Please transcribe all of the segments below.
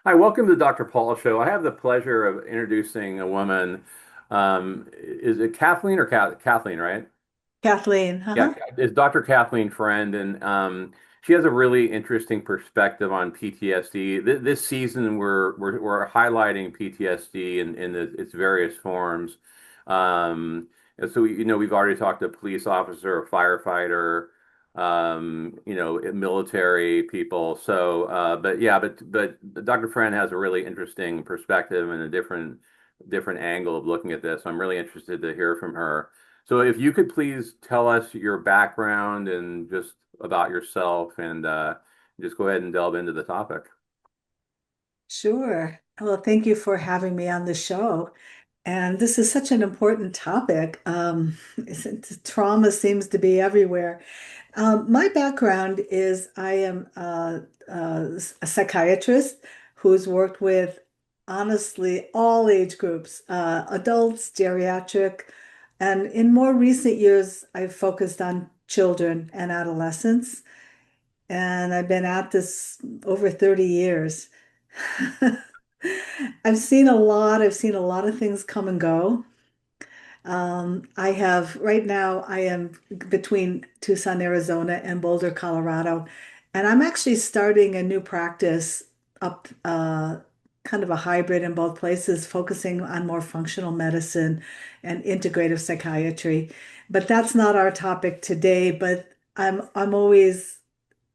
Hi, welcome to the Dr. Paul Show. I have the pleasure of introducing a woman. Is it Kathleen or Kathleen, right? Kathleen, Yeah, uh-huh. it's Dr. Kathleen Friend, and she has a really interesting perspective on PTSD. This season, we're highlighting PTSD in its various forms. And so we've already talked to a police officer, a firefighter, military people. So, but yeah, but Dr. Friend has a really interesting perspective and a different angle of looking at this. I'm really interested to hear from her. So if you could please tell us your background and just about yourself and just go ahead and delve into the topic. Sure. Well, thank you for having me on the show. And this is such an important topic. Trauma seems to be everywhere. My background is I am a psychiatrist who's worked with honestly all age groups, adults, geriatric, and in more recent years, I've focused on children and adolescents. And I've been at this over 30 years. I've seen a lot of things come and go. Right now, I am between Tucson, Arizona and Boulder, Colorado, and I'm actually starting a new practice up, kind of a hybrid in both places, focusing on more functional medicine and integrative psychiatry. But that's not our topic today, but I'm always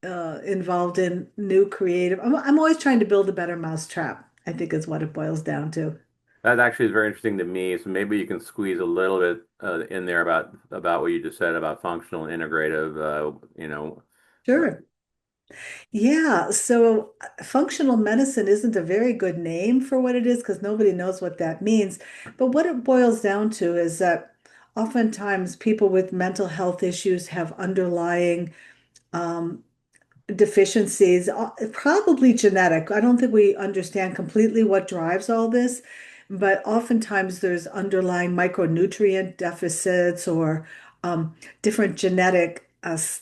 involved in new creative. I'm always trying to build a better mousetrap, I think is what it boils down to. That actually is very interesting to me. So maybe you can squeeze a little bit in there about what you just said about functional and integrative. Sure. Yeah. So functional medicine isn't a very good name for what it is because nobody knows what that means. But what it boils down to is that oftentimes people with mental health issues have underlying um, deficiencies, probably genetic. I don't think we understand completely what drives all this, but oftentimes there's underlying micronutrient deficits or different genetic,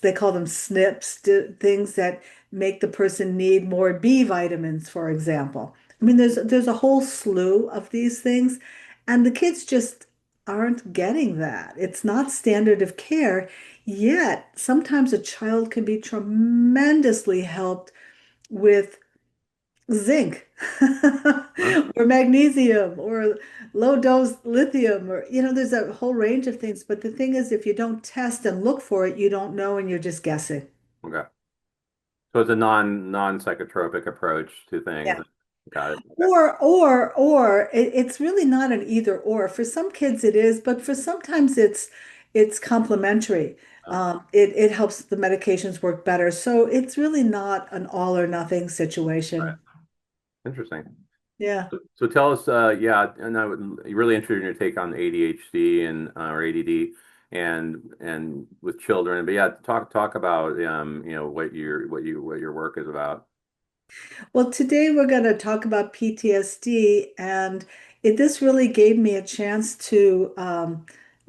they call them SNPs, things that make the person need more B vitamins, for example. I mean, there's a whole slew of these things, and the kids just aren't getting that. It's not standard of care. Yet, sometimes a child can be tremendously helped with zinc Huh? or magnesium or low dose lithium, or, there's a whole range of things. But the thing is, if you don't test and look for it, you don't know and you're just guessing. Okay. So it's a non-psychotropic approach to things. Yeah. Got it. Okay. Or it's really not an either or. For some kids it is, but for sometimes it's complementary. It helps the medications work better. So it's really not an all or nothing All right. situation. Interesting. Yeah. So tell us, yeah, and I would really interested in your take on ADHD and or ADD and with children. But yeah, talk about what your work is about. Well, today we're going to talk about PTSD, and this really gave me a chance to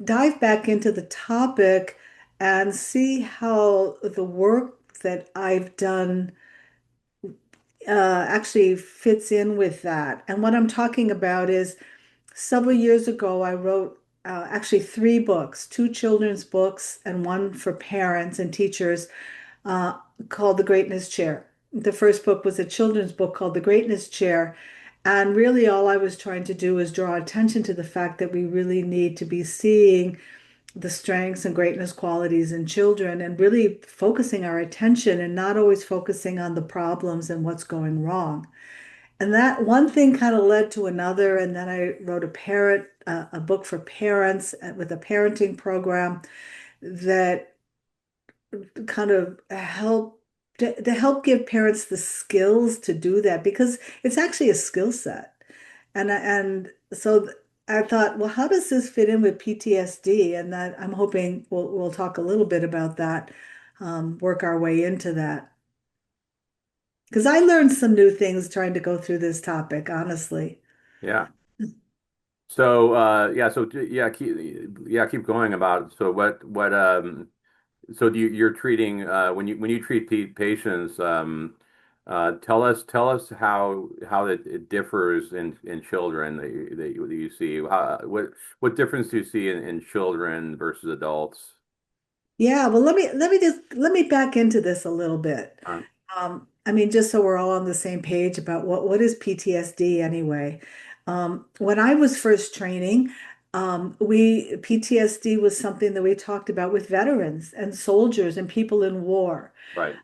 dive back into the topic and see how the work that I've done actually fits in with that. And what I'm talking about is several years ago, I wrote actually three books, two children's books and one for parents and teachers uh, called The Greatness Chair. The first book was a children's book called The Greatness Chair. And really, all I was trying to do was draw attention to the fact that we really need to be seeing the strengths and greatness qualities in children and really focusing our attention and not always focusing on the problems and what's going wrong. And that one thing kind of led to another. And then I wrote a book for parents with a parenting program that kind of to help give parents the skills to do that because it's actually a skill set. And so I thought, well, how does this fit in with PTSD? And that I'm hoping we'll talk a little bit about that, work our way into that. Because I learned some new things trying to go through this topic, honestly. Yeah. So yeah, keep going about. So so you're treating when you treat patients. Tell us how it differs in children that you see. What difference do you see in children versus adults? Yeah, well, let me back into this a little bit. I mean, just so we're all on the same page about what is PTSD anyway. When I was first training, we PTSD was something that we talked about with veterans and soldiers and people in war. Right.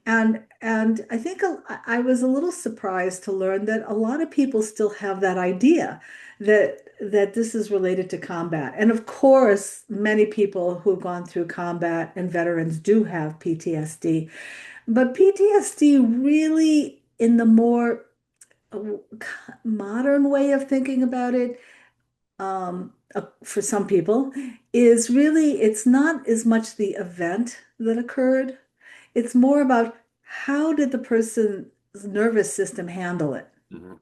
And I think I was a little surprised to learn that a lot of people still have that idea that this is related to combat. And of course, many people who've gone through combat and veterans do have PTSD. But PTSD really, in the more uh, modern way of thinking about it, for some people, is really, it's not as much the event that occurred. It's more about how did the person's nervous system handle it? Hmm.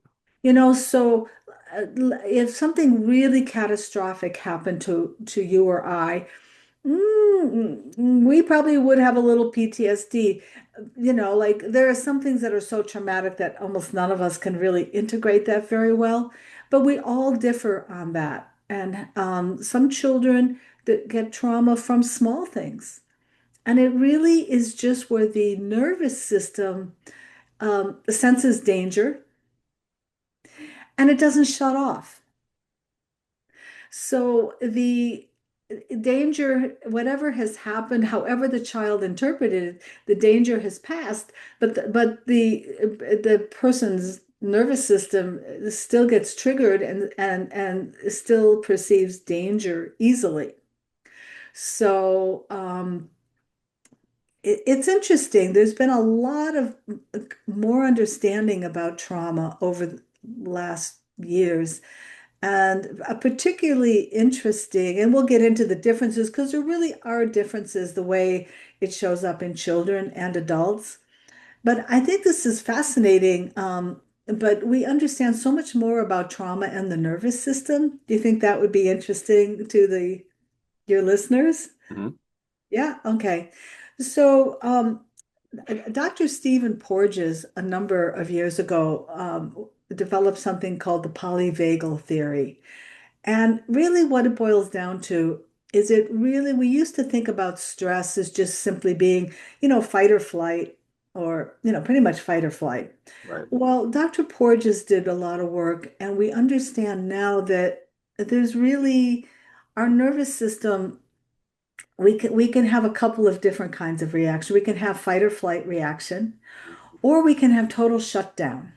So if something really catastrophic happened to you or I, we probably would have a little PTSD. Like there are some things that are so traumatic that almost none of us can really integrate that very well, but we all differ on that. And some children that get trauma from small things. And it really is just where the nervous system senses danger and it doesn't shut off. So the danger, whatever has happened, however the child interpreted it, the danger has passed, but the person's nervous system still gets triggered and still perceives danger easily. So it's interesting. There's been a lot of more understanding about trauma over the last years. And particularly interesting, and we'll get into the differences because there really are differences the way it shows up in children and adults. But I think this is fascinating. But we understand so much more about trauma and the nervous system. Do you think that would be interesting to the your listeners? Hmm. Yeah, okay. So, Dr. Stephen Porges, a number of years ago, developed something called the polyvagal theory. And really, what it boils down to is we used to think about stress as just simply being, fight or flight, or, pretty much fight or flight. Right. Well, Dr. Porges did a lot of work, and we understand now that there's really our nervous system. We can have a couple of different kinds of reaction. We can have fight or flight reaction, or we can have total shutdown.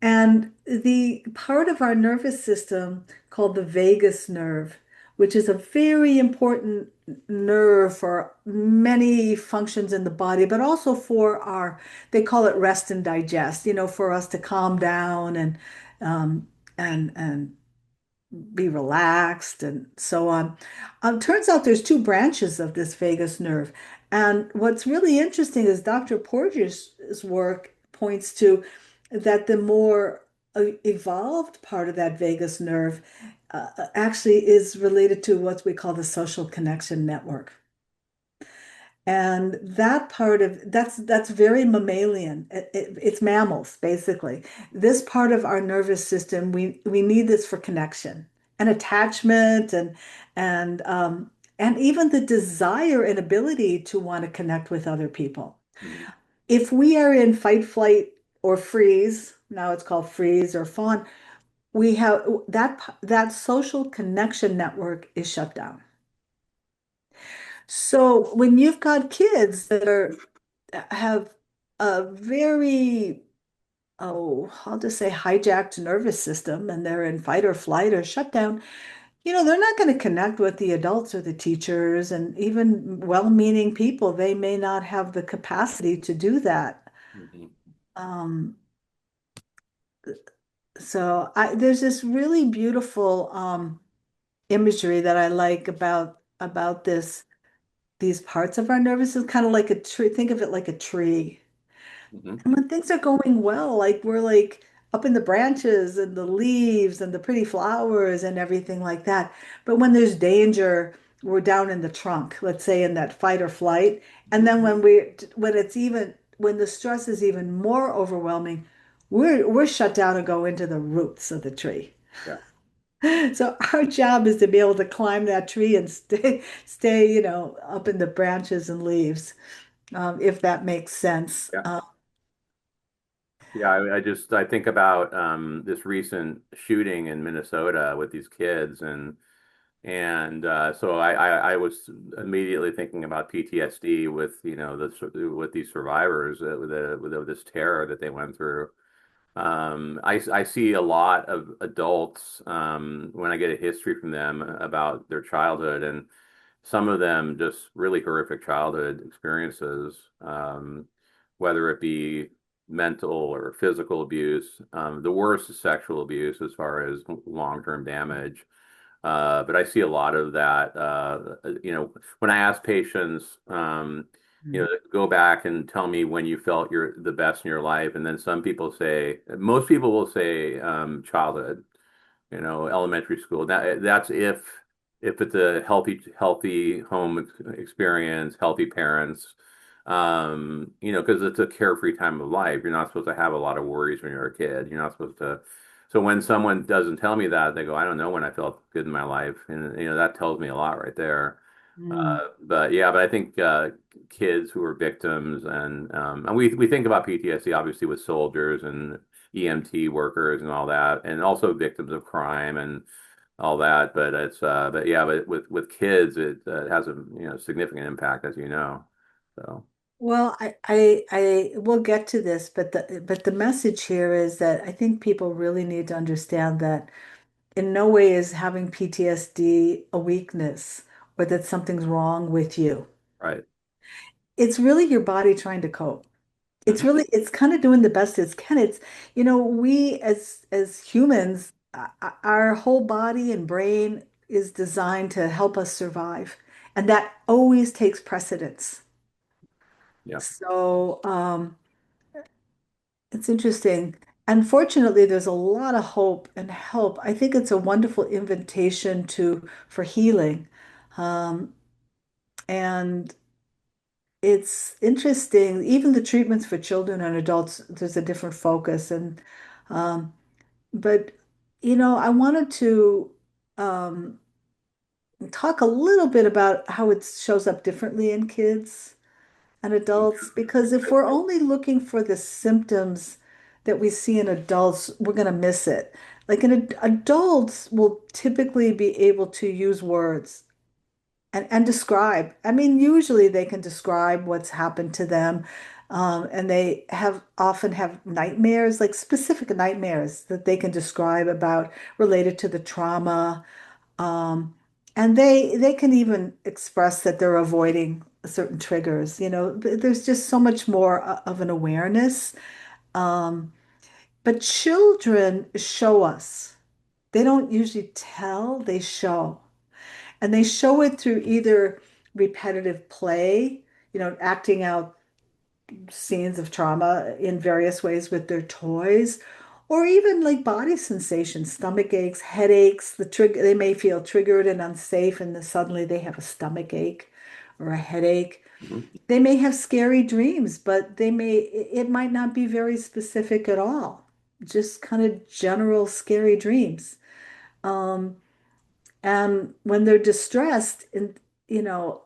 And the part of our nervous system called the vagus nerve, which is a very important nerve for many functions in the body, but also for they call it rest and digest, for us to calm down um, and be relaxed and so on. Turns out there's two branches of this vagus nerve. And what's really interesting is Dr. Porges' work points to that the more evolved part of that vagus nerve actually is related to what we call the social connection network. And that part of that's very mammalian. It's mammals, basically. This part of our nervous system, we need this for connection and attachment and even the desire and ability to want to connect with other people. Hmm. If we are in fight, flight, or freeze, now it's called freeze or fawn, we have that social connection network is shut down. So when you've got kids that have a very, I'll just say hijacked nervous system and they're in fight or flight or shutdown, they're not going to connect with the adults or the teachers and even well-meaning people. They may not have the capacity to do that. Hmm. Um, there's this really beautiful imagery that I like about these parts of our nervous system, kind of like a tree. Think of it like a tree. Hmm. And when things are going well, like we're like up in the branches and the leaves and the pretty flowers and everything like that. But when there's danger, we're down in the trunk, let's say in that fight or flight. And then when it's even when the stress is even more overwhelming, we're shut down and go into the roots of the tree. Yeah. So our job is to be able to climb that tree and stay, up in the branches and leaves, if that makes sense. Yeah. Yeah, I think about this recent shooting in Minnesota with these kids, and so I was immediately thinking about PTSD with with these survivors with this terror that they went through. I see a lot of adults when I get a history from them about their childhood, and some of them just really horrific childhood experiences, whether it be mental or physical abuse. The worst is sexual abuse as far as long-term damage. But I see a lot of that. When I ask patients, Mm. go back and tell me when you felt you're the best in your life, and then some people say, most people will say childhood, elementary school. That's if it's a healthy home experience, healthy parents, because it's a carefree time of life. You're not supposed to have a lot of worries when you're a kid. You're not supposed to. So when someone doesn't tell me that, they go, I don't know when I felt good in my life, and that tells me a lot right there. Mm. But I think kids who are victims, and we think about PTSD obviously with soldiers and EMT workers and all that, and also victims of crime and all that. But with kids, it has a significant impact, as you know. So Well, I will get to this, but the message here is that I think people really need to understand that in no way is having PTSD a weakness or that something's wrong with you. right. It's really your body trying to cope. Hmm. It's kind of doing the best it can. We as humans, our whole body and brain is designed to help us survive, and that always takes precedence. Yeah. So, it's interesting. Unfortunately, there's a lot of hope and help. I think it's a wonderful invitation for healing. Um, and it's interesting, even the treatments for children and adults, there's a different focus. Um, but I wanted to um, talk a little bit about how it shows up differently in kids and adults, because if we're only looking for the symptoms that we see in adults, we're going to miss it. Like adults will typically be able to use words and describe. I mean, usually they can describe what's happened to them. And they have often have nightmares, like specific nightmares that they can describe about related to the trauma. Um, and they can even express that they're avoiding certain triggers. There's just so much more of an awareness. Um, but children show us. They don't usually tell, they show. And they show it through either repetitive play, acting out scenes of trauma in various ways with their toys, or even like body sensations, stomach aches, headaches. They may feel triggered and unsafe, and then suddenly they have a stomach ache or a headache. Hmm. They may have scary dreams, but it might not be very specific at all. Just kind of general scary dreams. Um, and when they're distressed, and you know,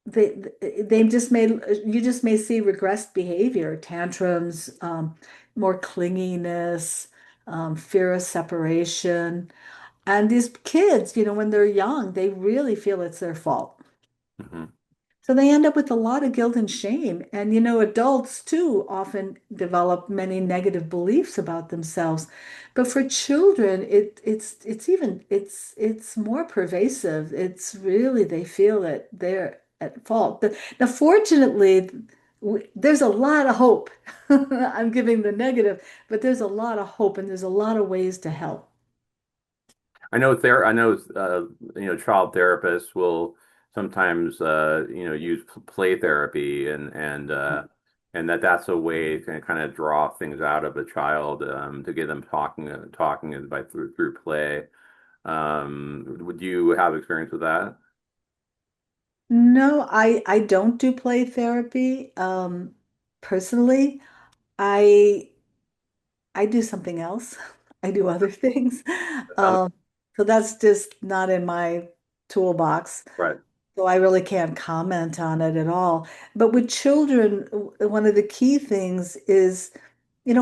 they they just may you just may see regressed behavior, tantrums, more clinginess, fear of separation. And these kids, when they're young, they really feel it's their fault. Hmm. So they end up with a lot of guilt and shame. And adults too often develop many negative beliefs about themselves. But for children, it's more pervasive. It's really they feel it. They're at fault. Now, fortunately, there's a lot of hope. I'm giving the negative, but there's a lot of hope and there's a lot of ways to help. I know child therapists will sometimes use play therapy, and that's a way to kind of draw things out of a child, to get them talking by through play. Would you have experience with that? No, I don't do play therapy. personally, I I do something else. I do other things. Um, Um, so that's just not in my toolbox. right. So I really can't comment on it at all. But with children, one of the key things is,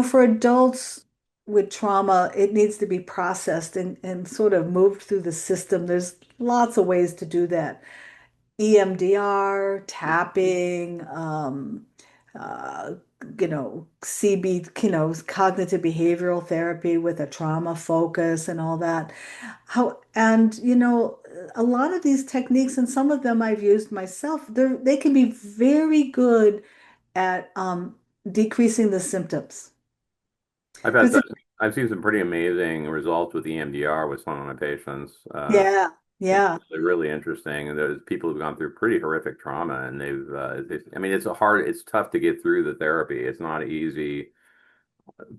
for adults with trauma, it needs to be processed and sort of moved through the system. There's lots of ways to do that. EMDR, tapping, uh, CB, cognitive behavioral therapy with a trauma focus and all that. And a lot of these techniques, and some of them I've used myself, they can be very good at decreasing the symptoms. I've had Because some, I've seen some pretty amazing results with EMDR with some of my patients. yeah, It's yeah. really interesting. And there's people who've gone through pretty horrific trauma, and I mean, it's tough to get through the therapy. It's not easy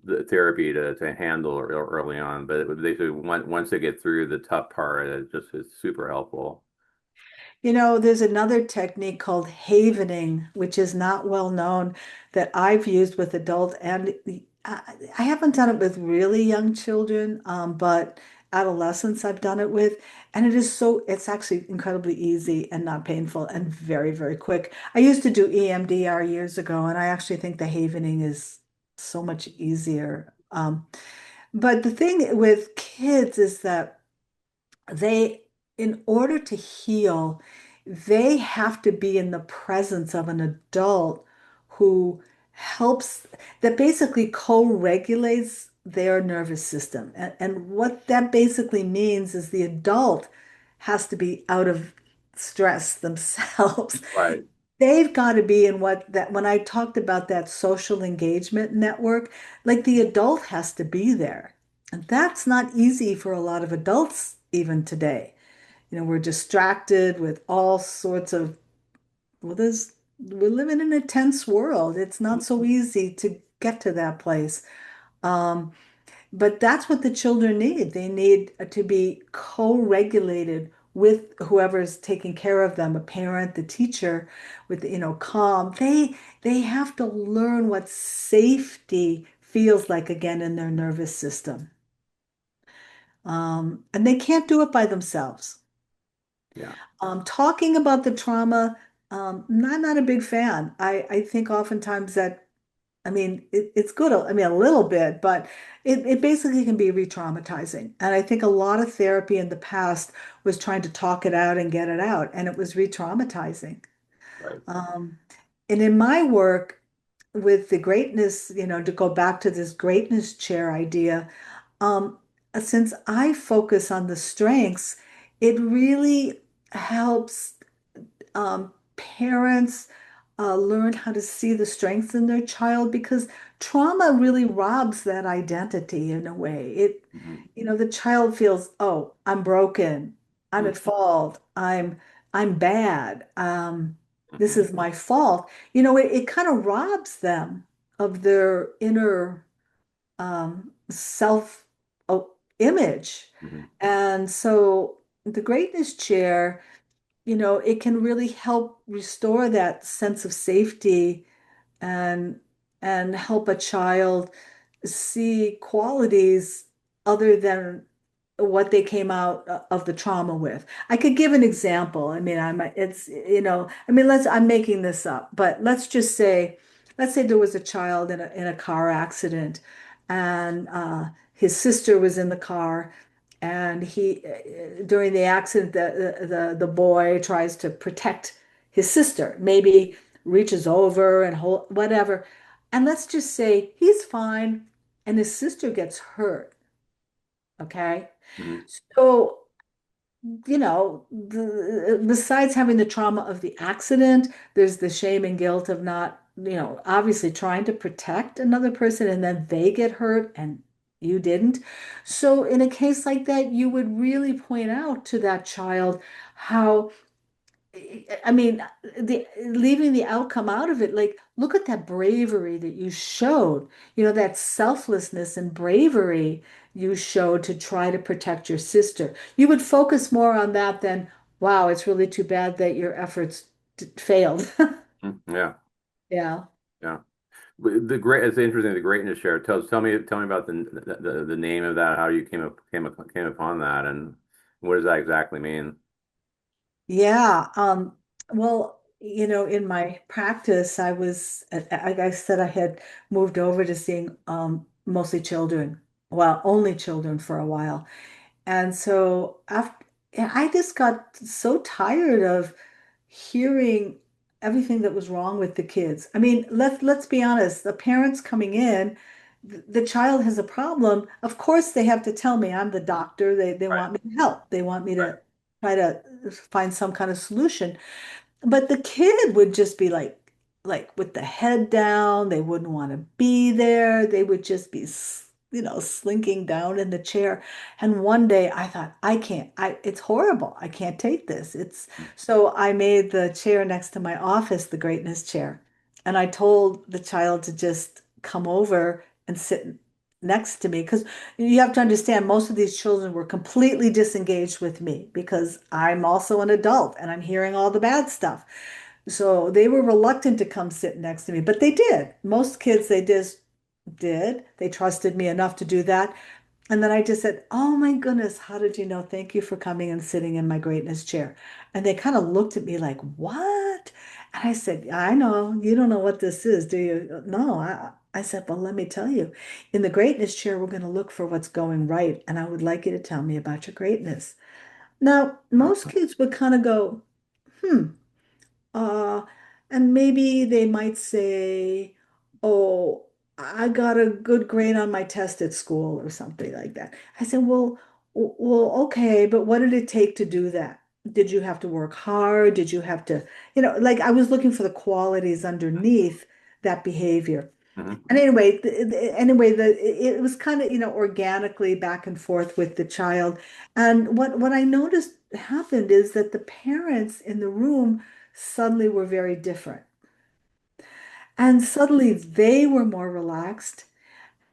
the therapy to handle early on, but they say once they get through the tough part, it's super helpful. There's another technique called havening, which is not well known that I've used with adults, and I haven't done it with really young children, but adolescents I've done it with, and it's actually incredibly easy and not painful and very, very quick. I used to do EMDR years ago, and I actually think the havening is so much easier. But the thing with kids is that they, in order to heal, they have to be in the presence of an adult who helps, that basically co-regulates their nervous system. And what that basically means is the adult has to be out of stress themselves. Right, They've got to be in when I talked about that social engagement network, like the adult has to be there. And that's not easy for a lot of adults even today. We're distracted with all sorts of, well, we're living in a tense world. It's not so easy to get to that place. Um, but that's what the children need. They need to be co-regulated with whoever's taking care of them, a parent, the teacher, with, calm. They have to learn what safety feels like again in their nervous system. And they can't do it by themselves. yeah, Talking about the trauma, I'm not a big fan. I think oftentimes that, I mean, it's good, I mean, a little bit, but it basically can be re-traumatizing. And I think a lot of therapy in the past was trying to talk it out and get it out, and it was re-traumatizing. right. Um, and in my work with the greatness, to go back to this greatness chair idea, um, since I focus on the strengths, it really helps parents learn how to see the strengths in their child because trauma really robs that identity in a way. Hmm. The child feels, oh, I'm broken, I'm at Hmm. fault, I'm bad, this Hmm. is my fault. It kind of robs them of their inner self image. Hmm. And so the greatness chair, it can really help restore that sense of safety and help a child see qualities other than what they came out of the trauma with. I could give an example. I mean, I'm making this up, but let's say there was a child in a car accident and his sister was in the car and during the accident, the boy tries to protect his sister, maybe reaches over and hold whatever. And let's just say he's fine and his sister gets hurt. Okay. Hmm. So, besides having the trauma of the accident, there's the shame and guilt of not, obviously trying to protect another person and then they get hurt and you didn't. So, in a case like that, you would really point out to that child how I mean, leaving the outcome out of it, like, look at that bravery that you showed, that selflessness and bravery you showed to try to protect your sister. You would focus more on that than, wow, it's really too bad that your efforts failed. Yeah, Yeah. yeah. The great, it's interesting, the greatness share. Tell me about the name of that, how you came upon that, and what does that exactly mean? Yeah. Well, in my practice, I said I had moved over to seeing mostly children, well, only children for a while. And so after I just got so tired of hearing everything that was wrong with the kids. I mean, let's be honest, the parents coming in, the child has a problem. Of course, they have to tell me I'm the doctor. They Right, want me to help. They want me right. to try to find some kind of solution. But the kid would just be like with the head down. They wouldn't want to be there. They would just be, slinking down in the chair. And one day I thought, I can't, it's horrible. I can't take this. So I made the chair next to my office the greatness chair. And I told the child to just come over and sit next to me because you have to understand most of these children were completely disengaged with me because I'm also an adult and I'm hearing all the bad stuff. So they were reluctant to come sit next to me, but they did. Most kids, they just did. They trusted me enough to do that. And then I just said, "Oh my goodness, how did you know? Thank you for coming and sitting in my greatness chair." And they kind of looked at me like, "What?" And I said, "I know. You don't know what this is, do you?" No, I said, "Well, let me tell you. In the greatness chair, we're going to look for what's going right. And I would like you to tell me about your greatness." Now, most kids would kind of go, "Hmm." Uh, and maybe they might say, "Oh, I got a good grade on my test at school," or something like that. I said, well, okay, but what did it take to do that? Did you have to work hard? Did you have to, like I was looking for the qualities underneath that behavior. Hmm. And it was kind of, organically back and forth with the child. And what I noticed happened is that the parents in the room suddenly were very different. And suddenly they were more relaxed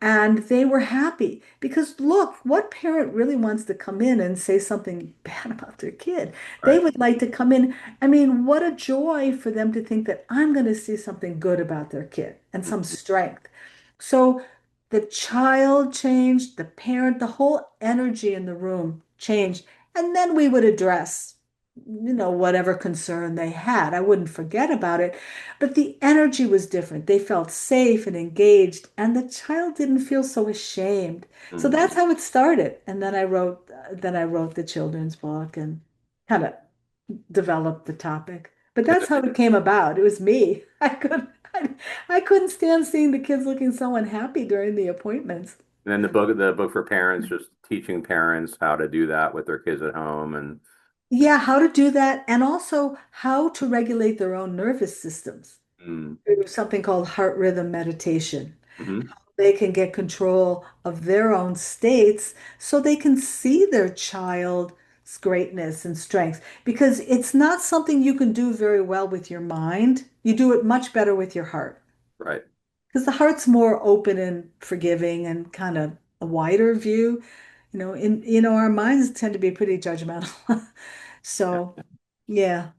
and they were happy because look, what parent really wants to come in and say something bad about their kid? They Right. would like to come in. I mean, what a joy for them to think that I'm going to see something good about their kid and some strength. So the child changed, the parent, the whole energy in the room changed. And then we would address, whatever concern they had. I wouldn't forget about it. But the energy was different. They felt safe and engaged, and the child didn't feel so ashamed. So Mm. that's how it started. And then I wrote the children's book and kind of developed the topic. But that's how it came about. It was me. I couldn't stand seeing the kids looking so unhappy during the appointments. And then the book for parents, just teaching parents how to do that with their kids at home, and Yeah, how to do that, and also how to regulate their own nervous systems mm, through something called heart rhythm meditation. hmm, They can get control of their own states so they can see their child's greatness and strengths because it's not something you can do very well with your mind. You do it much better with your heart right. because the heart's more open and forgiving and kind of a wider view. Our minds tend to be pretty judgmental. Yeah, So, yeah.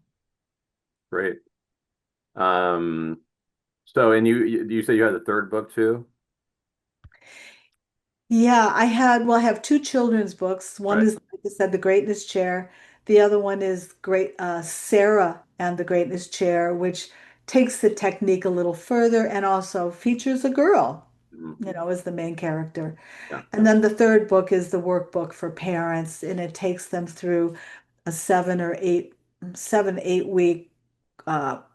great. Um, so and you said you had the third book too, Yeah, I have two children's books. One right? is, like I said, The Greatness Chair. The other one is Sarah and the Greatness Chair, which takes the technique a little further and also features a girl, Mm, as the main character. yeah, And then the third book is the workbook for parents, and it takes them through a 7, 8 week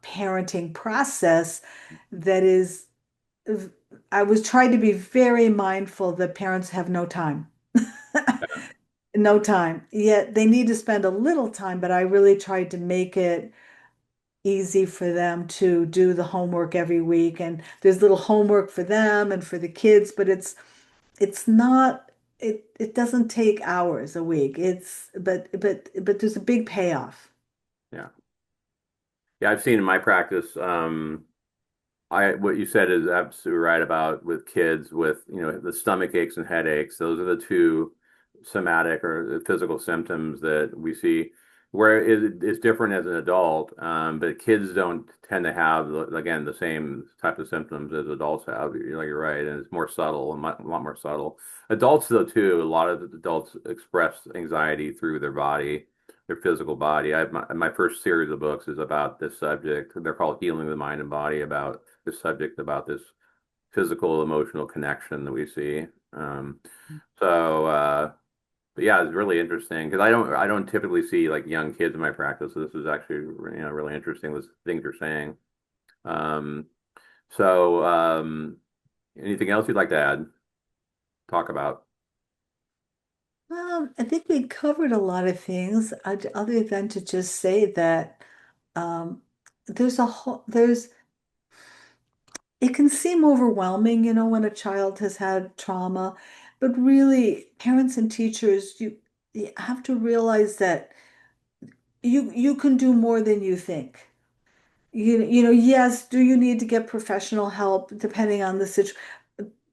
parenting process that is I was trying to be very mindful that parents have no time. yeah, No time. Yet they need to spend a little time, but I really tried to make it easy for them to do the homework every week. And there's little homework for them and for the kids, but it's not it doesn't take hours a week. But there's a big payoff. yeah. Yeah, I've seen in my practice. I what you said is absolutely right about with kids with the stomach aches and headaches. Those are the two somatic or physical symptoms that we see. where it's different as an adult, but kids don't tend to have, again, the same type of symptoms as adults have. You're right, and it's more subtle, a lot more subtle. Adults, though, too, a lot of adults express anxiety through their body, their physical body. I have my first series of books is about this subject. They're called Healing the Mind and Body, about this subject, about this physical, emotional connection that we see. Um, so, but yeah, it's really interesting because I don't typically see like young kids in my practice. So this is actually really interesting. Those things you're saying. Um, so anything else you'd like to add? Talk about? I think we covered a lot of things, other than to just say that um, there's it can seem overwhelming, when a child has had trauma, but really, parents and teachers, you have to realize that you can do more than you think. Yes, do you need to get professional help depending on the situation?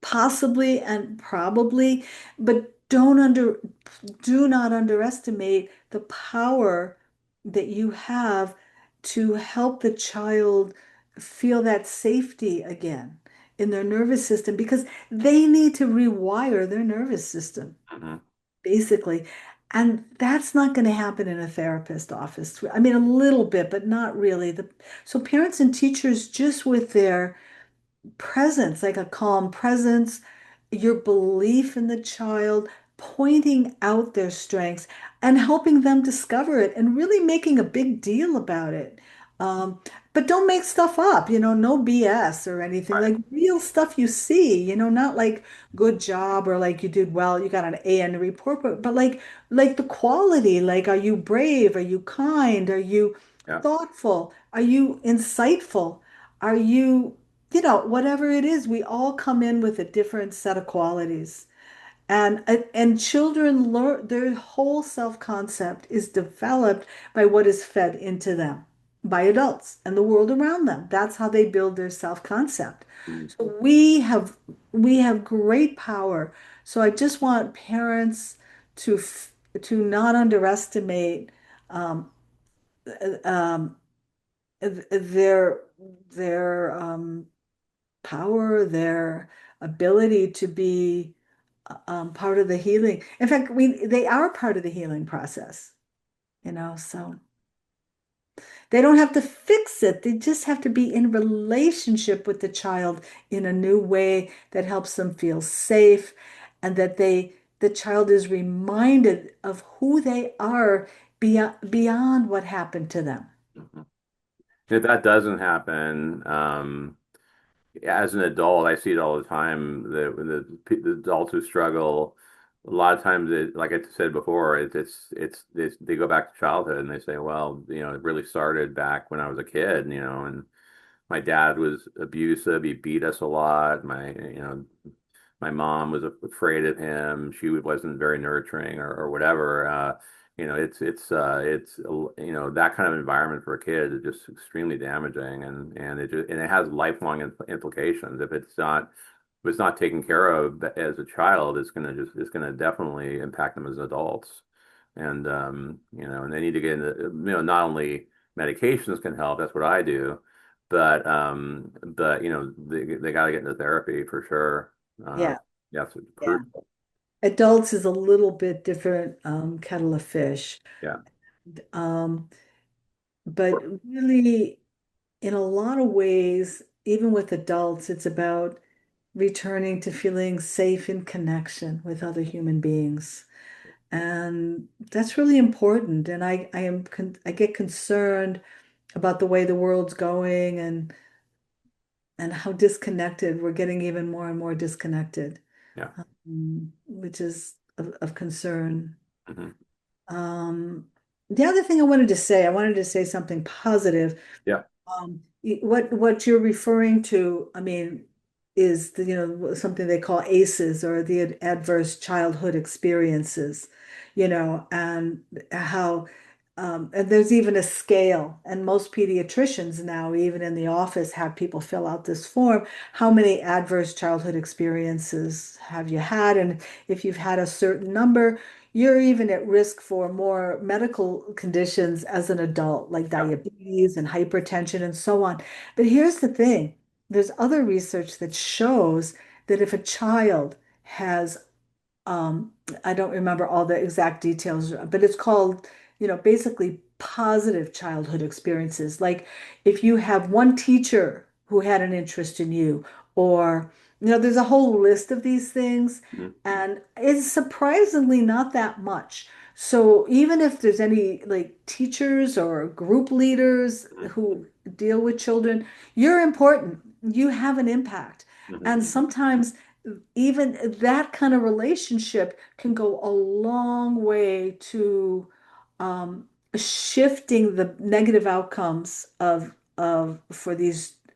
Possibly and probably, but do not underestimate the power that you have to help the child feel that safety again in their nervous system, because they need to rewire their nervous system, Hmm. basically. And that's not going to happen in a therapist office. I mean, a little bit, but not really. So parents and teachers, just with their presence, like a calm presence, your belief in the child, pointing out their strengths and helping them discover it and really making a big deal about it. Um, but don't make stuff up, no BS or anything, Right. like real stuff you see, not like good job or like you did well, you got an A in the report, but like the quality, like are you brave? Are you kind? Are you Yeah. thoughtful? Are you insightful? Are you whatever it is, we all come in with a different set of qualities. And children learn, their whole self-concept is developed by what is fed into them by adults and the world around them. That's how they build their self-concept. Mm-hmm. So we have great power. So I just want parents to not underestimate um, um, their their power, their ability to be part of the healing. In fact, they are part of the healing process, so they don't have to fix it. They just have to be in relationship with the child in a new way that helps them feel safe, and that the child is reminded of who they are beyond what happened to them. If that doesn't happen, as an adult, I see it all the time. The adults who struggle, a lot of times, like I said before, they go back to childhood and they say, well, it really started back when I was a kid, and my dad was abusive. He beat us a lot. My mom was afraid of him. She wasn't very nurturing or whatever. That kind of environment for a kid is just extremely damaging, and it has lifelong implications. If it's not taken care of as a child, it's gonna definitely impact them as adults. And they need to get into, not only medications can help, that's what I do, but they got to get into therapy for sure. Uh, Yeah, yeah, it's yeah. crucial. Adults is a little bit different kettle of fish. Yeah. Um, but really, in a lot of ways, even with adults, it's about returning to feeling safe in connection with other human beings. And that's really important. And I get concerned about the way the world's going, and how disconnected we're getting, even more and more disconnected, Yeah. which is of concern. Hmm. The other thing I wanted to say something positive. Yeah. What you're referring to, I mean, is something they call ACEs, or the adverse childhood experiences, and how and there's even a scale, and most pediatricians now, even in the office, have people fill out this form. How many adverse childhood experiences have you had? And if you've had a certain number, you're even at risk for more medical conditions as an adult, like Yeah. diabetes and hypertension and so on. But here's the thing, there's other research that shows that if a child has um, I don't remember all the exact details, but it's called, basically positive childhood experiences. Like if you have one teacher who had an interest in you, or, there's a whole list of these things, Mhm. and it's surprisingly not that much. So even if there's any like teachers or group leaders Mhm. who deal with children, you're important. You have an impact. Mhm. And sometimes even that kind of relationship can go a long way to shifting the negative outcomes of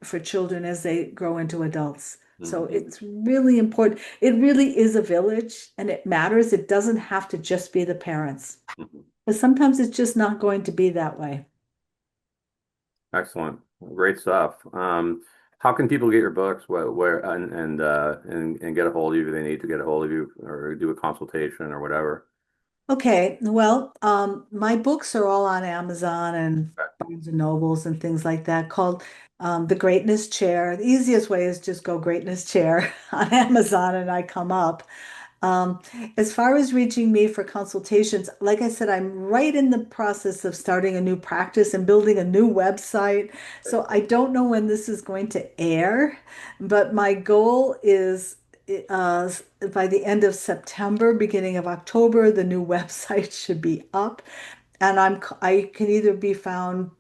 for children as they grow into adults. So Mhm. it's really important. It really is a village and it matters. It doesn't have to just be the parents. Mhm. But sometimes it's just not going to be that way. Excellent. Great stuff. How can people get your books? Where and get a hold of you if they need to get a hold of you or do a consultation or whatever? Okay, well, my books are all on Amazon and Okay. Barnes and Nobles and things like that, called The Greatness Chair. The easiest way is just go Greatness Chair on Amazon and I come up. Um, as far as reaching me for consultations, like I said, I'm right in the process of starting a new practice and building a new website. So I don't know when this is going to air, but my goal is uh, by the end of September, beginning of October, the new website should be up. And I can either be found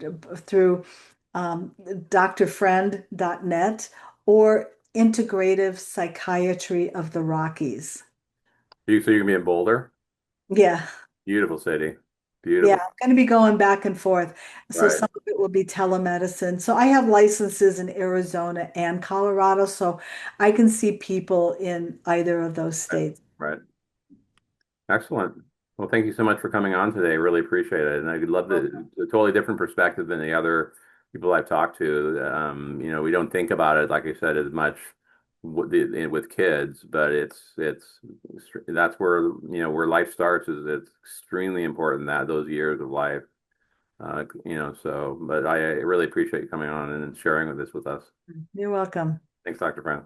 through drfriend.net or Integrative Psychiatry of the Rockies. So you're gonna be in Boulder? Yeah. Beautiful city. Yeah, Beautiful. I'm going to be going back and forth. So Right. some of it will be telemedicine. So I have licenses in Arizona and Colorado, so I can see people in either of those Right. states. Right. Excellent. Well, thank you so much for coming on today. Really appreciate it. And I'd love a totally different perspective than the other people I've talked to. We don't think about it, like I said, as much with kids, but that's where, where life starts is it's extremely important that those years of life, but I really appreciate you coming on and sharing this with us. You're welcome. Thanks, Dr. Brown.